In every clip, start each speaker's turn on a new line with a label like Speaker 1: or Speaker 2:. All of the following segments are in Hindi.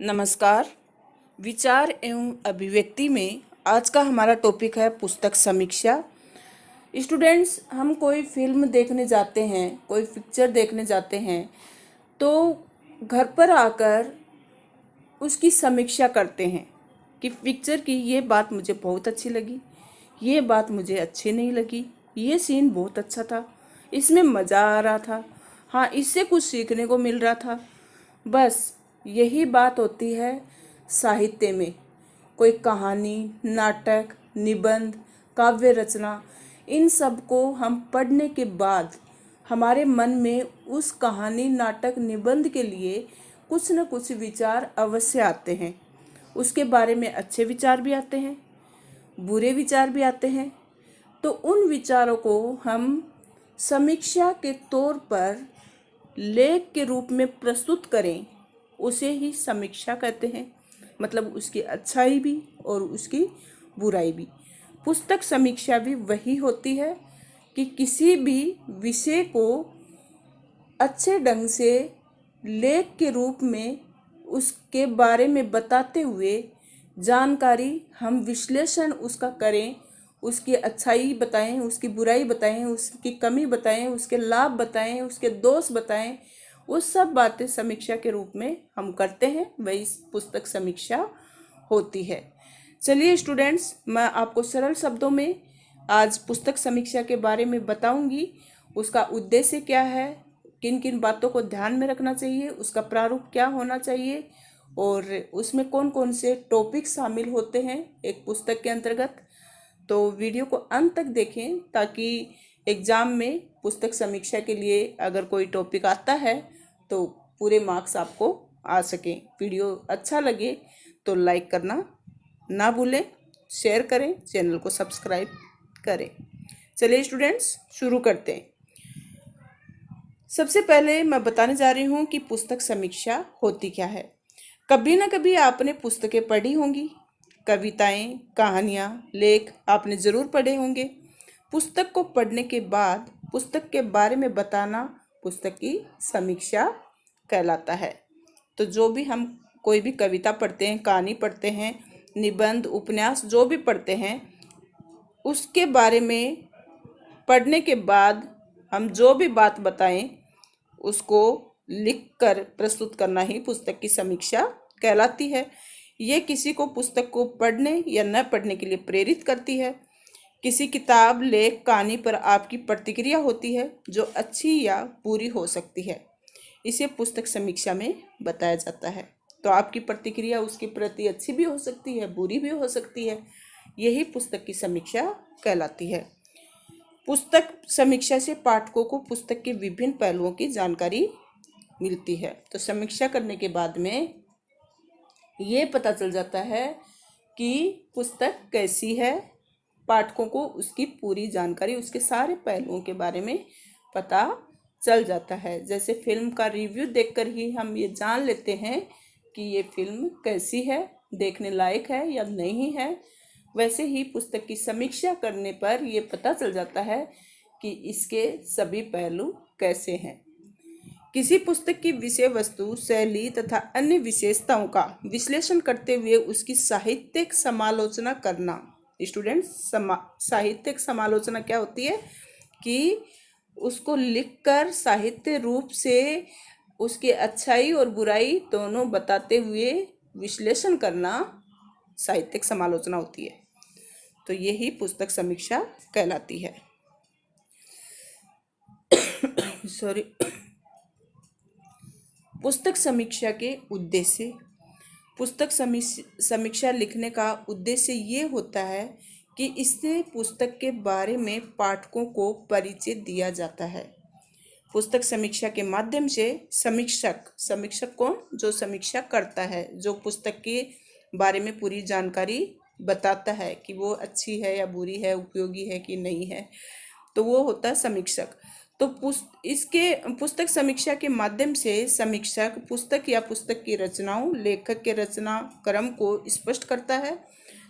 Speaker 1: नमस्कार। विचार एवं अभिव्यक्ति में आज का हमारा टॉपिक है पुस्तक समीक्षा। स्टूडेंट्स, हम कोई फिल्म देखने जाते हैं, कोई पिक्चर देखने जाते हैं, तो घर पर आकर उसकी समीक्षा करते हैं कि पिक्चर की ये बात मुझे बहुत अच्छी लगी, ये बात मुझे अच्छी नहीं लगी, ये सीन बहुत अच्छा था, इसमें मज़ा आ रहा था, हाँ इससे कुछ सीखने को मिल रहा था। बस यही बात होती है साहित्य में। कोई कहानी, नाटक, निबंध, काव्य रचना, इन सब को हम पढ़ने के बाद हमारे मन में उस कहानी, नाटक, निबंध के लिए कुछ न कुछ विचार अवश्य आते हैं। उसके बारे में अच्छे विचार भी आते हैं, बुरे विचार भी आते हैं। तो उन विचारों को हम समीक्षा के तौर पर लेख के रूप में प्रस्तुत करें, उसे ही समीक्षा कहते हैं। मतलब उसकी अच्छाई भी और उसकी बुराई भी। पुस्तक समीक्षा भी वही होती है कि किसी भी विषय को अच्छे ढंग से लेख के रूप में उसके बारे में बताते हुए जानकारी हम विश्लेषण उसका करें, उसकी अच्छाई बताएं, उसकी बुराई बताएं, उसकी कमी बताएं, उसके लाभ बताएं, उसके दोष बताएं। वो सब बातें समीक्षा के रूप में हम करते हैं, वही पुस्तक समीक्षा होती है। चलिए स्टूडेंट्स, मैं आपको सरल शब्दों में आज पुस्तक समीक्षा के बारे में बताऊंगी। उसका उद्देश्य क्या है, किन किन बातों को ध्यान में रखना चाहिए, उसका प्रारूप क्या होना चाहिए और उसमें कौन कौन से टॉपिक शामिल होते हैं एक पुस्तक के अंतर्गत। तो वीडियो को अंत तक देखें ताकि एग्ज़ाम में पुस्तक समीक्षा के लिए अगर कोई टॉपिक आता है तो पूरे मार्क्स आपको आ सकें। वीडियो अच्छा लगे तो लाइक करना ना भूलें, शेयर करें, चैनल को सब्सक्राइब करें। चलिए स्टूडेंट्स, शुरू करते हैं। सबसे पहले मैं बताने जा रही हूँ कि पुस्तक समीक्षा होती क्या है। कभी ना कभी आपने पुस्तकें पढ़ी होंगी, कविताएं, कहानियाँ, लेख आपने ज़रूर पढ़े होंगे। पुस्तक को पढ़ने के बाद पुस्तक के बारे में बताना पुस्तक की समीक्षा कहलाता है। तो जो भी हम कोई भी कविता पढ़ते हैं, कहानी पढ़ते हैं, निबंध, उपन्यास जो भी पढ़ते हैं, उसके बारे में पढ़ने के बाद हम जो भी बात बताएं उसको लिखकर प्रस्तुत करना ही पुस्तक की समीक्षा कहलाती है। ये किसी को पुस्तक को पढ़ने या न पढ़ने के लिए प्रेरित करती है। किसी किताब, लेख, कहानी पर आपकी प्रतिक्रिया होती है जो अच्छी या बुरी हो सकती है। इसे पुस्तक समीक्षा में बताया जाता है। तो आपकी प्रतिक्रिया उसके प्रति अच्छी भी हो सकती है, बुरी भी हो सकती है। यही पुस्तक की समीक्षा कहलाती है। पुस्तक समीक्षा से पाठकों को पुस्तक के विभिन्न पहलुओं की जानकारी मिलती है। तो समीक्षा करने के बाद में ये पता चल जाता है कि पुस्तक कैसी है। पाठकों को उसकी पूरी जानकारी, उसके सारे पहलुओं के बारे में पता चल जाता है। जैसे फिल्म का रिव्यू देखकर ही हम ये जान लेते हैं कि ये फिल्म कैसी है, देखने लायक है या नहीं है, वैसे ही पुस्तक की समीक्षा करने पर यह पता चल जाता है कि इसके सभी पहलू कैसे हैं। किसी पुस्तक की विषय वस्तु, शैली तथा अन्य विशेषताओं का विश्लेषण करते हुए उसकी साहित्यिक समालोचना करना। स्टूडेंट्स, साहित्यिक समालोचना क्या होती है कि उसको लिखकर साहित्य रूप से उसकी अच्छाई और बुराई दोनों बताते हुए विश्लेषण करना साहित्यिक समालोचना होती है। तो यही पुस्तक समीक्षा कहलाती है। सॉरी। पुस्तक समीक्षा के उद्देश्य। पुस्तक समीक्षा लिखने का उद्देश्य ये होता है कि इससे पुस्तक के बारे में पाठकों को परिचय दिया जाता है। पुस्तक समीक्षा के माध्यम से समीक्षक कौन? जो समीक्षा करता है, जो पुस्तक के बारे में पूरी जानकारी बताता है कि वो अच्छी है या बुरी है, उपयोगी है कि नहीं है, तो वो होता है समीक्षक। तो पुस्तक समीक्षा के माध्यम से समीक्षक पुस्तक या पुस्तक की रचनाओं, लेखक के रचना क्रम को स्पष्ट करता है।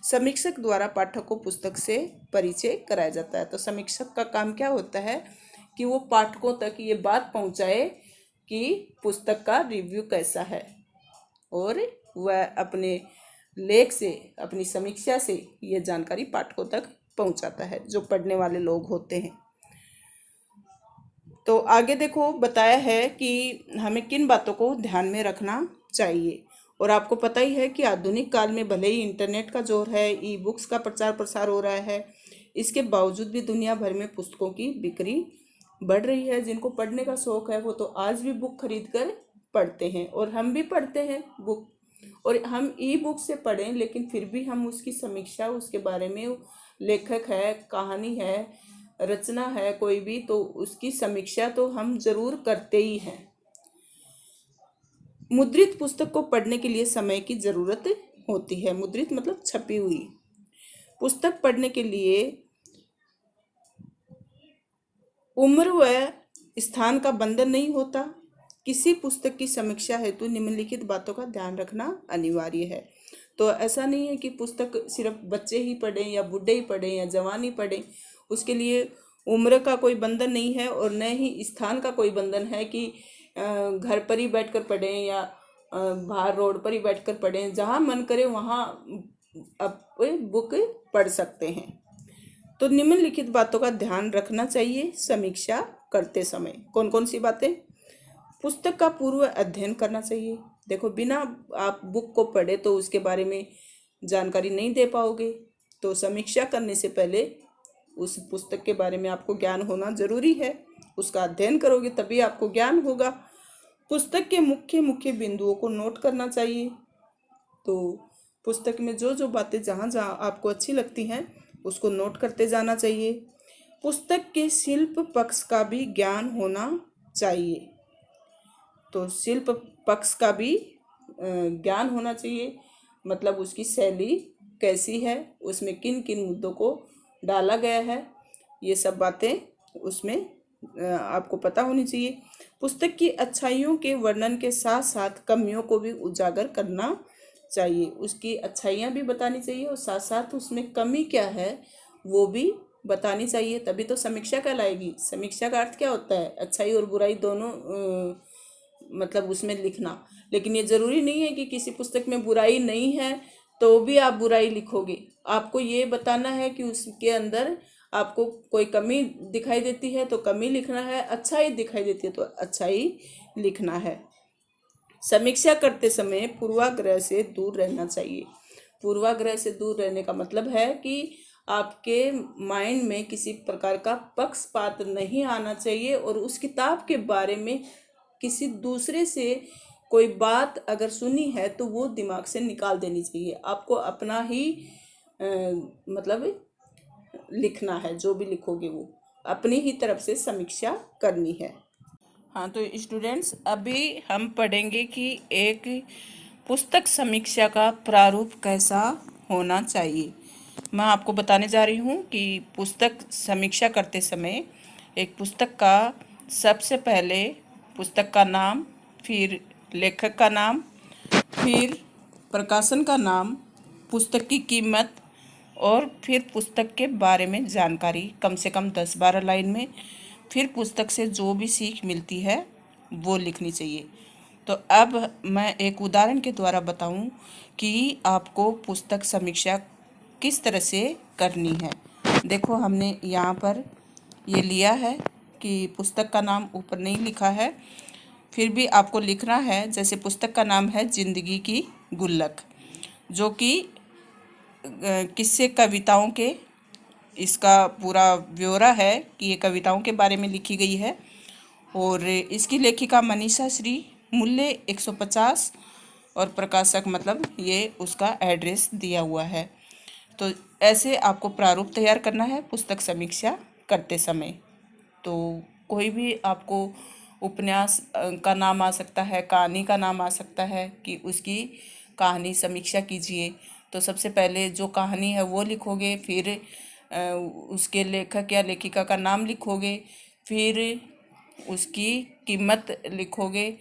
Speaker 1: समीक्षक द्वारा पाठक को पुस्तक से परिचय कराया जाता है। तो समीक्षक का काम क्या होता है कि वो पाठकों तक ये बात पहुंचाए कि पुस्तक का रिव्यू कैसा है और वह अपने लेख से, अपनी समीक्षा से ये जानकारी पाठकों तक पहुंचाता है, जो पढ़ने वाले लोग होते हैं। तो आगे देखो बताया है कि हमें किन बातों को ध्यान में रखना चाहिए। और आपको पता ही है कि आधुनिक काल में भले ही इंटरनेट का जोर है, ई बुक्स का प्रचार प्रसार हो रहा है, इसके बावजूद भी दुनिया भर में पुस्तकों की बिक्री बढ़ रही है। जिनको पढ़ने का शौक है वो तो आज भी बुक खरीद कर पढ़ते हैं, और हम भी पढ़ते हैं बुक। और हम ई बुक से पढ़ें, लेकिन फिर भी हम उसकी समीक्षा, उसके बारे में, लेखक है, कहानी है, रचना है कोई भी, तो उसकी समीक्षा तो हम जरूर करते ही हैं। मुद्रित पुस्तक को पढ़ने के लिए समय की जरूरत होती है। मुद्रित मतलब छपी हुई। पुस्तक पढ़ने के लिए उम्र व स्थान का बंधन नहीं होता। किसी पुस्तक की समीक्षा हेतु निम्नलिखित बातों का ध्यान रखना अनिवार्य है। तो ऐसा नहीं है कि पुस्तक सिर्फ बच्चे ही पढ़ें या बूढ़े ही पढ़ें या जवान ही पढ़ें, उसके लिए उम्र का कोई बंधन नहीं है, और न ही स्थान का कोई बंधन है कि घर पर ही बैठकर पढ़ें या बाहर रोड पर ही बैठकर पढ़ें। जहाँ मन करे वहाँ आप बुक पढ़ सकते हैं। तो निम्नलिखित बातों का ध्यान रखना चाहिए समीक्षा करते समय। कौन कौन सी बातें? पुस्तक का पूर्व अध्ययन करना चाहिए। देखो, बिना आप बुक को पढ़े तो उसके बारे में जानकारी नहीं दे पाओगे। तो समीक्षा करने से पहले उस पुस्तक के बारे में आपको ज्ञान होना जरूरी है। उसका अध्ययन करोगे तभी आपको ज्ञान होगा। पुस्तक के मुख्य मुख्य बिंदुओं को नोट करना चाहिए। तो पुस्तक में जो जो बातें जहाँ जहाँ आपको अच्छी लगती हैं उसको नोट करते जाना चाहिए। पुस्तक के शिल्प पक्ष का भी ज्ञान होना चाहिए। तो शिल्प पक्ष का भी ज्ञान होना चाहिए, मतलब उसकी शैली कैसी है, उसमें किन किन मुद्दों को डाला गया है, ये सब बातें उसमें आपको पता होनी चाहिए। पुस्तक की अच्छाइयों के वर्णन के साथ साथ कमियों को भी उजागर करना चाहिए। उसकी अच्छाइयाँ भी बतानी चाहिए और साथ साथ उसमें कमी क्या है वो भी बतानी चाहिए, तभी तो समीक्षा कहलाएगी। समीक्षा का अर्थ क्या होता है? अच्छाई और बुराई दोनों मतलब उसमें लिखना। लेकिन ये ज़रूरी नहीं है कि किसी पुस्तक में बुराई नहीं है तो भी आप बुराई लिखोगे। आपको ये बताना है कि उसके अंदर आपको कोई कमी दिखाई देती है तो कमी लिखना है, अच्छाई दिखाई देती है तो अच्छाई लिखना है। समीक्षा करते समय पूर्वाग्रह से दूर रहना चाहिए। पूर्वाग्रह से दूर रहने का मतलब है कि आपके माइंड में किसी प्रकार का पक्षपात नहीं आना चाहिए, और उस किताब के बारे में किसी दूसरे से कोई बात अगर सुनी है तो वो दिमाग से निकाल देनी चाहिए। आपको अपना ही मतलब लिखना है, जो भी लिखोगे वो अपनी ही तरफ से समीक्षा करनी है। हाँ, तो स्टूडेंट्स अभी हम पढ़ेंगे कि एक पुस्तक समीक्षा का प्रारूप कैसा होना चाहिए। मैं आपको बताने जा रही हूँ कि पुस्तक समीक्षा करते समय एक पुस्तक का सबसे पहले पुस्तक का नाम, फिर लेखक का नाम, फिर प्रकाशन का नाम, पुस्तक की कीमत, और फिर पुस्तक के बारे में जानकारी कम से कम 10-12 लाइन में, फिर पुस्तक से जो भी सीख मिलती है वो लिखनी चाहिए। तो अब मैं एक उदाहरण के द्वारा बताऊं कि आपको पुस्तक समीक्षा किस तरह से करनी है। देखो, हमने यहाँ पर ये लिया है कि पुस्तक का नाम ऊपर नहीं लिखा है, फिर भी आपको लिखना है। जैसे पुस्तक का नाम है जिंदगी की गुल्लक, जो कि किस्से कविताओं के, इसका पूरा ब्यौरा है कि ये कविताओं के बारे में लिखी गई है, और इसकी लेखिका मनीषा श्री, मूल्य 150, और प्रकाशक मतलब ये उसका एड्रेस दिया हुआ है। तो ऐसे आपको प्रारूप तैयार करना है पुस्तक समीक्षा करते समय। तो कोई भी आपको उपन्यास का नाम आ सकता है, कहानी का नाम आ सकता है कि उसकी कहानी समीक्षा कीजिए। तो सबसे पहले जो कहानी है वो लिखोगे, फिर उसके लेखक या लेखिका का नाम लिखोगे, फिर उसकी कीमत लिखोगे,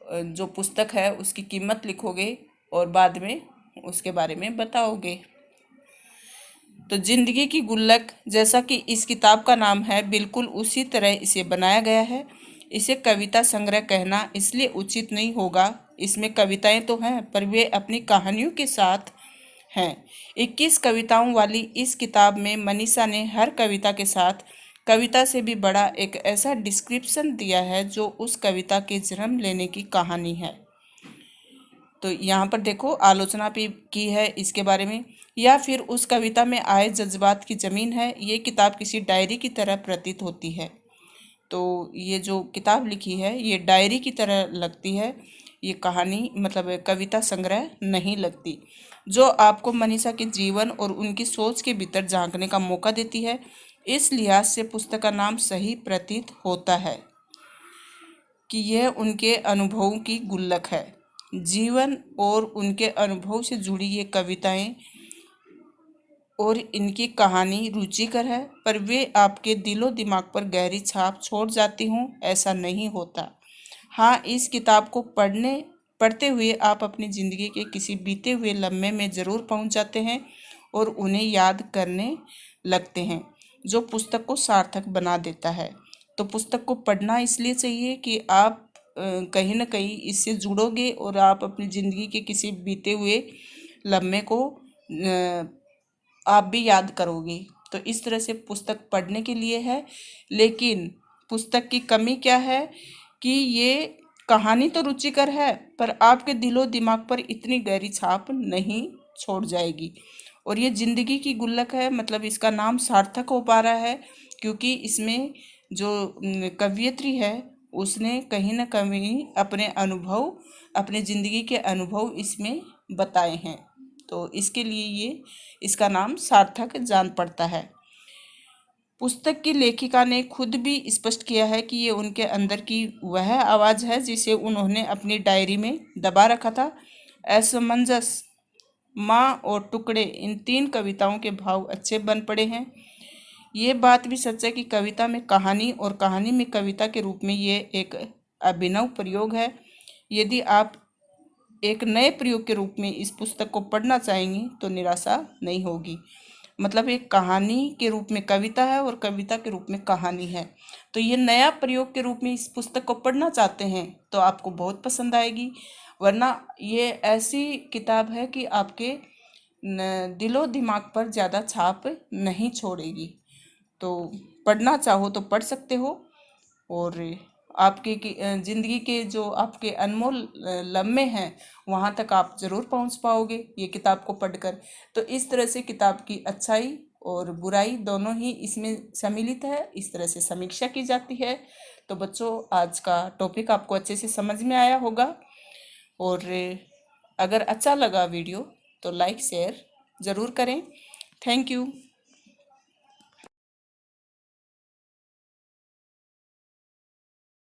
Speaker 1: जो पुस्तक है उसकी कीमत लिखोगे, और बाद में उसके बारे में बताओगे। तो जिंदगी की गुल्लक, जैसा कि इस किताब का नाम है, बिल्कुल उसी तरह इसे बनाया गया है। इसे कविता संग्रह कहना इसलिए उचित नहीं होगा इसमें कविताएं तो हैं पर वे अपनी कहानियों के साथ हैं। 21 कविताओं वाली इस किताब में मनीषा ने हर कविता के साथ कविता से भी बड़ा एक ऐसा डिस्क्रिप्शन दिया है जो उस कविता के जन्म लेने की कहानी है। तो यहाँ पर देखो आलोचना भी की है इसके बारे में, या फिर उस कविता में आए जज्बात की जमीन है। ये किताब किसी डायरी की तरह प्रतीत होती है। तो ये जो किताब लिखी है ये डायरी की तरह लगती है, ये कहानी मतलब कविता संग्रह नहीं लगती, जो आपको मनीषा के जीवन और उनकी सोच के भीतर झांकने का मौका देती है। इस लिहाज से पुस्तक का नाम सही प्रतीत होता है कि यह उनके अनुभवों की गुल्लक है। जीवन और उनके अनुभव से जुड़ी ये कविताएं और इनकी कहानी रुचिकर है, पर वे आपके दिलो दिमाग पर गहरी छाप छोड़ जाती हूँ ऐसा नहीं होता। हाँ, इस किताब को पढ़ते हुए आप अपनी ज़िंदगी के किसी बीते हुए लम्हे में ज़रूर पहुँच जाते हैं और उन्हें याद करने लगते हैं, जो पुस्तक को सार्थक बना देता है। तो पुस्तक को पढ़ना इसलिए चाहिए कि आप कहीं ना कहीं इससे जुड़ोगे और आप अपनी ज़िंदगी के किसी बीते हुए लम्हे को आप भी याद करोगे। तो इस तरह से पुस्तक पढ़ने के लिए है। लेकिन पुस्तक की कमी क्या है कि ये कहानी तो रुचिकर है पर आपके दिलो दिमाग पर इतनी गहरी छाप नहीं छोड़ जाएगी। और ये ज़िंदगी की गुल्लक है, मतलब इसका नाम सार्थक हो पा रहा है क्योंकि इसमें जो कवयित्री है उसने कहीं ना कहीं अपने अनुभव, अपने ज़िंदगी के अनुभव इसमें बताए हैं। तो इसके लिए ये इसका नाम सार्थक जान पड़ता है। पुस्तक की लेखिका ने खुद भी स्पष्ट किया है कि ये उनके अंदर की वह आवाज़ है जिसे उन्होंने अपनी डायरी में दबा रखा था। असमंजस, माँ और टुकड़े, इन 3 कविताओं के भाव अच्छे बन पड़े हैं। ये बात भी सच है कि कविता में कहानी और कहानी में कविता के रूप में ये एक अभिनव प्रयोग है। यदि आप एक नए प्रयोग के रूप में इस पुस्तक को पढ़ना चाहेंगी तो निराशा नहीं होगी। मतलब एक कहानी के रूप में कविता है और कविता के रूप में कहानी है। तो ये नया प्रयोग के रूप में इस पुस्तक को पढ़ना चाहते हैं तो आपको बहुत पसंद आएगी, वरना ये ऐसी किताब है कि आपके दिलो दिमाग पर ज़्यादा छाप नहीं छोड़ेगी। तो पढ़ना चाहो तो पढ़ सकते हो और आपके ज़िंदगी के जो आपके अनमोल लम्हे हैं वहाँ तक आप ज़रूर पहुँच पाओगे ये किताब को पढ़कर। तो इस तरह से किताब की अच्छाई और बुराई दोनों ही इसमें सम्मिलित है, इस तरह से समीक्षा की जाती है। तो बच्चों, आज का टॉपिक आपको अच्छे से समझ में आया होगा और अगर अच्छा लगा वीडियो तो लाइक शेयर ज़रूर करें। Thank you.